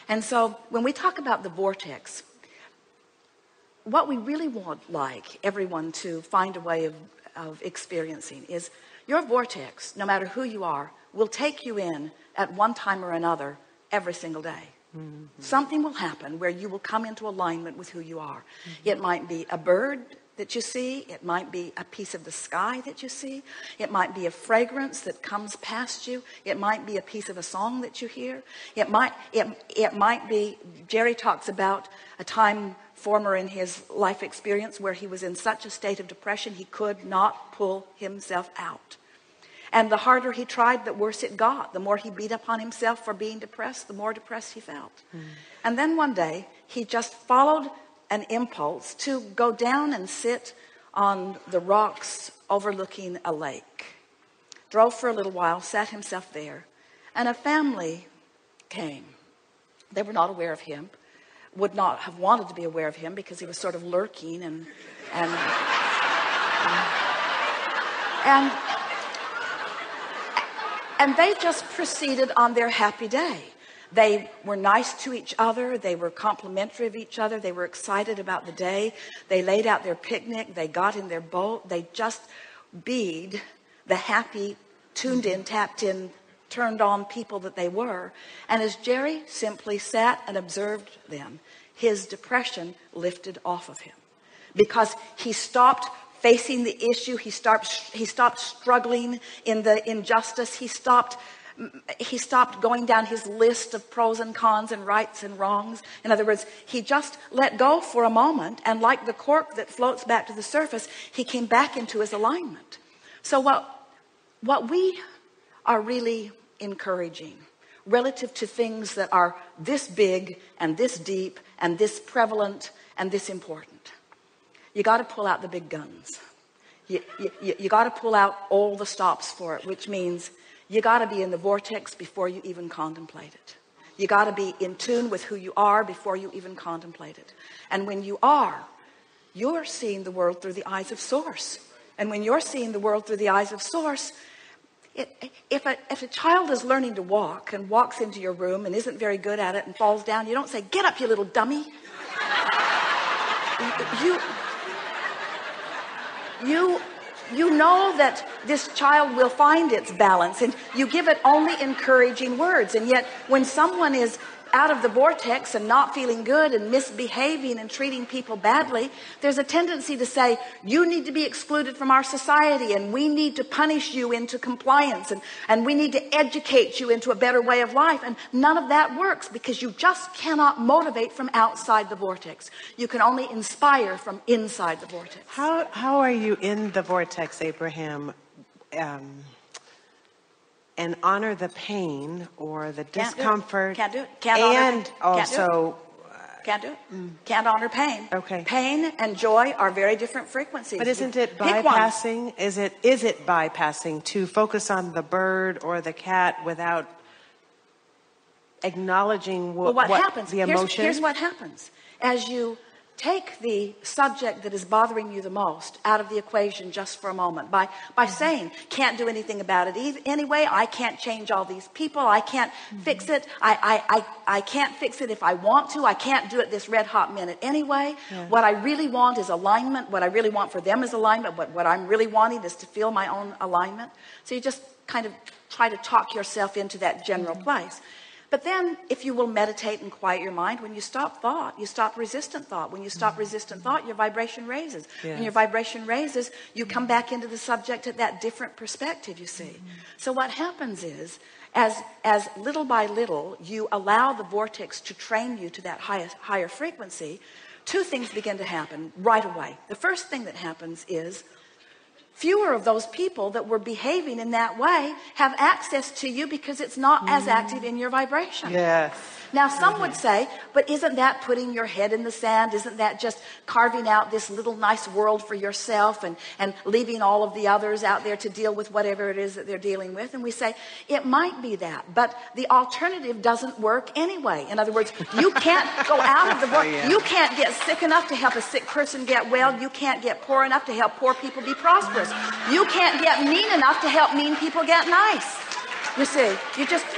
And so when we talk about the vortex, what we really want, like everyone to find a way of experiencing is your vortex, no matter who you are, will take you in at one time or another every single day. Something will happen where you will come into alignment with who you are. It might be a bird that you see. It might be a piece of the sky that you see. It might be a fragrance that comes past you. It might be a piece of a song that you hear. It might be, Jerry talks about a time former in his life experience where he was in such a state of depression he could not pull himself out. And the harder he tried, the worse it got. The more he beat up on himself for being depressed, the more depressed he felt. And then one day, he just followed an impulse to go down and sit on the rocks overlooking a lake. Drove for a little while, sat himself there, and a family came. They were not aware of him, would not have wanted to be aware of him because he was sort of lurking and they just proceeded on their happy day. They were nice to each other. They were complimentary of each other. They were excited about the day. They laid out their picnic. They got in their boat. They just beed the happy, tuned in, tapped in, turned on people that they were. And as Jerry simply sat and observed them, his depression lifted off of him because he stopped facing the issue. He stopped struggling in the injustice. He stopped going down his list of pros and cons and rights and wrongs. In other words, he just let go for a moment, and like the cork that floats back to the surface, he came back into his alignment. So what we are really encouraging relative to things that are this big and this deep and this prevalent and this important, you got to pull out the big guns. You got to pull out all the stops for it, which means you got to be in the vortex before you even contemplate it. You got to be in tune with who you are before you even contemplate it. And when you are, you're seeing the world through the eyes of Source. And when you're seeing the world through the eyes of Source, if a child is learning to walk and walks into your room and isn't very good at it and falls down, you don't say, "Get up, you little dummy." You know that this child will find its balance, and you give it only encouraging words. And yet when someone is out of the vortex and not feeling good and misbehaving and treating people badly, there's a tendency to say, you need to be excluded from our society, and we need to punish you into compliance, and we need to educate you into a better way of life. And none of that works, because you just cannot motivate from outside the vortex. You can only inspire from inside the vortex. How are you in the vortex, Abraham, and honor the pain or the discomfort? Can't do it. Can't do it. Can't honor pain. Okay. Pain and joy are very different frequencies. But isn't it bypassing? Is it bypassing to focus on the bird or the cat without acknowledging what happens? The emotion. Here's what happens as you take the subject that is bothering you the most out of the equation just for a moment by saying, can't do anything about it anyway. I can't change all these people. I can't fix it. I can't fix it if I want to. I can't do it this red hot minute anyway. Yeah. What I really want is alignment. What I really want for them is alignment. What I'm really wanting is to feel my own alignment. So you just kind of try to talk yourself into that general place. But then if you will meditate and quiet your mind, when you stop thought, you stop resistant thought. When you stop resistant thought, your vibration raises. Yes. When your vibration raises, you come back into the subject at that different perspective, you see. So what happens is, as little by little, you allow the vortex to train you to that higher frequency, two things begin to happen right away. The first thing that happens is, fewer of those people that were behaving in that way have access to you because it's not as active in your vibration. Yes. Now, some would say, but isn't that putting your head in the sand? Isn't that just carving out this little nice world for yourself and leaving all of the others out there to deal with whatever it is that they're dealing with? And we say, it might be that, but the alternative doesn't work anyway. In other words, you can't go out of the world. You can't get sick enough to help a sick person get well. You can't get poor enough to help poor people be prosperous. You can't get mean enough to help mean people get nice. You see,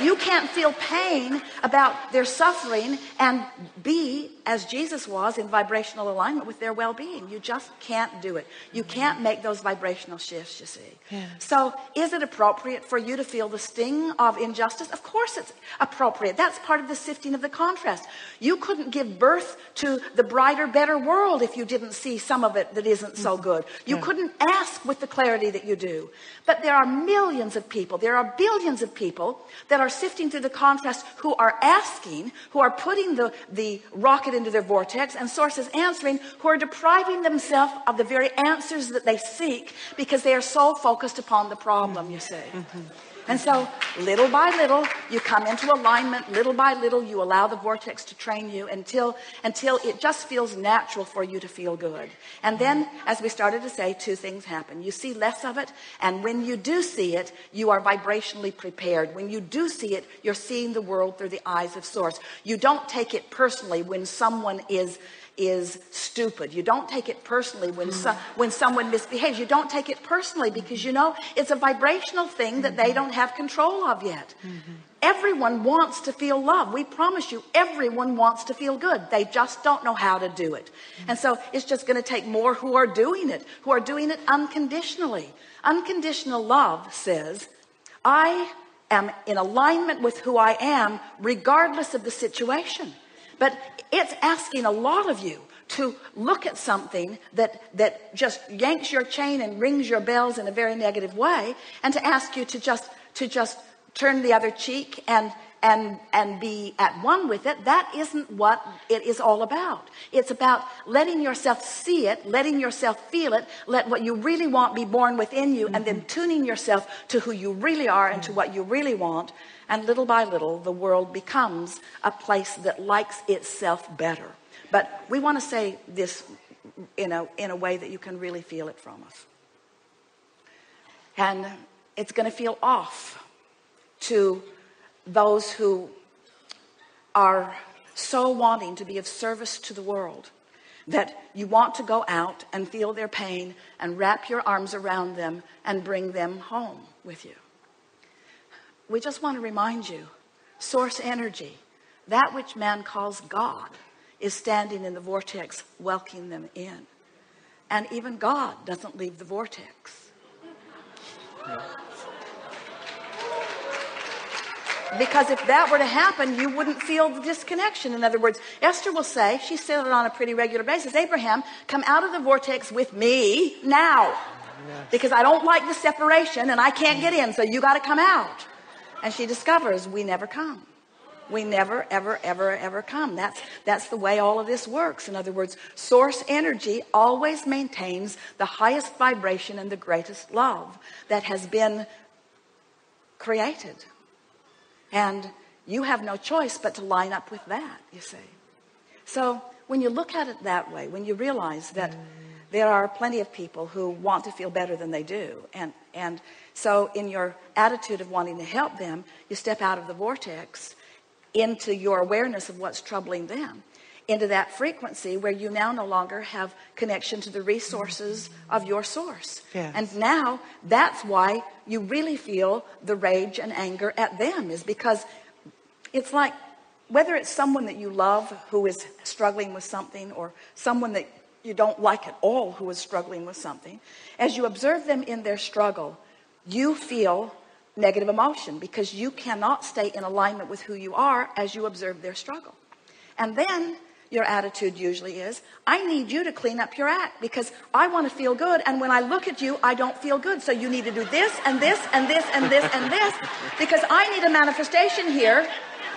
you can't feel pain about their suffering and be, as Jesus was, in vibrational alignment with their well-being. You just can't do it. You can't make those vibrational shifts, you see. Yeah. So is it appropriate for you to feel the sting of injustice? Of course it's appropriate. That's part of the sifting of the contrast. You couldn't give birth to the brighter, better world if you didn't see some of it that isn't so good. You couldn't ask with the clarity that you do. But there are millions of people, there are billions of people that are sifting through the contrast, who are asking, who are putting the rocket into their vortex, and sources answering, who are depriving themselves of the very answers that they seek because they are so focused upon the problem, you see. And so little by little, you come into alignment. Little by little, you allow the vortex to train you until it just feels natural for you to feel good. And then, as we started to say, two things happen. You see less of it, and when you do see it, you are vibrationally prepared. When you do see it, you're seeing the world through the eyes of Source. You don't take it personally when someone is stupid. You don't take it personally when someone misbehaves. You don't take it personally because you know it's a vibrational thing that they don't have control of yet. Everyone wants to feel love. We promise you, everyone wants to feel good. They just don't know how to do it. And so it's just going to take more who are doing it unconditionally. Unconditional love says, I am in alignment with who I am regardless of the situation. But it's asking a lot of you to look at something that just yanks your chain and rings your bells in a very negative way, and to ask you to just turn the other cheek and be at one with it. That isn't what it is all about. It's about letting yourself see it, letting yourself feel it, let what you really want be born within you, and then tuning yourself to who you really are and to what you really want. And little by little, the world becomes a place that likes itself better. But we want to say this in a way that you can really feel it from us. And it's going to feel off to those who are so wanting to be of service to the world that you want to go out and feel their pain and wrap your arms around them and bring them home with you. We just want to remind you, source energy, that which man calls God, is standing in the vortex, welcoming them in. And even God doesn't leave the vortex. Because if that were to happen, you wouldn't feel the disconnection. In other words, Esther will say, she said it on a pretty regular basis, Abraham, come out of the vortex with me now. Because I don't like the separation and I can't get in, so you got to come out. And she discovers we never come. We never, ever, ever, ever come. That's the way all of this works. In other words, source energy always maintains the highest vibration and the greatest love that has been created. And you have no choice but to line up with that, you see. So when you look at it that way, when you realize that there are plenty of people who want to feel better than they do, and so in your attitude of wanting to help them, you step out of the vortex into your awareness of what's troubling them, into that frequency where you now no longer have connection to the resources of your source. Yes. And now that's why you really feel the rage and anger at them, is because it's like, whether it's someone that you love who is struggling with something, or someone that you don't like at all who is struggling with something, as you observe them in their struggle, you feel negative emotion because you cannot stay in alignment with who you are as you observe their struggle. And then your attitude usually is, I need you to clean up your act because I want to feel good, and when I look at you I don't feel good, so you need to do this and this and this and this and this because I need a manifestation here,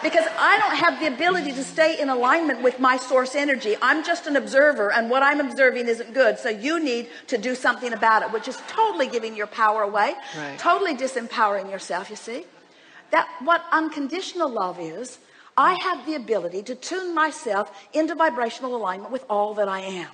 because I don't have the ability to stay in alignment with my source energy. I'm just an observer, and what I'm observing isn't good, so you need to do something about it, which is totally giving your power away, right. Totally disempowering yourself, you see. That what unconditional love is, I have the ability to tune myself into vibrational alignment with all that I am.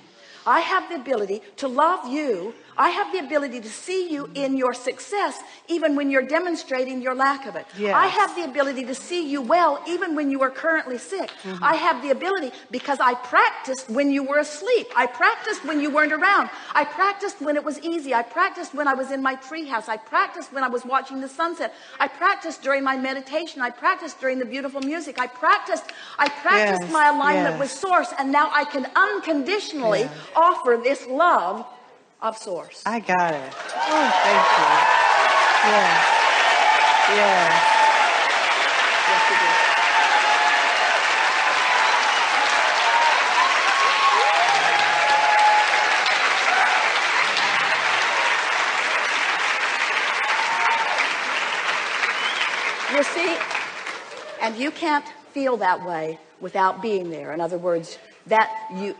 I have the ability to love you I have the ability to see you in your success, even when you're demonstrating your lack of it. Yes. I have the ability to see you well, even when you are currently sick. I have the ability because I practiced when you were asleep. I practiced when you weren't around. I practiced when it was easy. I practiced when I was in my treehouse. I practiced when I was watching the sunset. I practiced during my meditation. I practiced during the beautiful music. I practiced Yes, my alignment yes. with Source, and now I can unconditionally offer this love of Source. I got it. Oh, thank you. Yes. Yes. Yes, you do. You see, and you can't feel that way without being there. In other words, that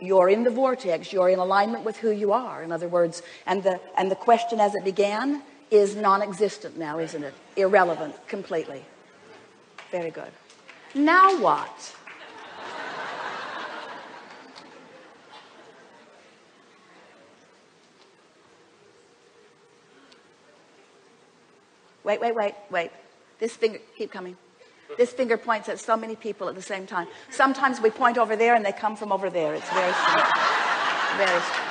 you're in the vortex, you're in alignment with who you are. In other words, and the question as it began is non-existent now, isn't it? Irrelevant completely. Very good. Now what? Wait. This finger, keep coming. This finger points at so many people at the same time. Sometimes we point over there and they come from over there. It's very strange. Very strange.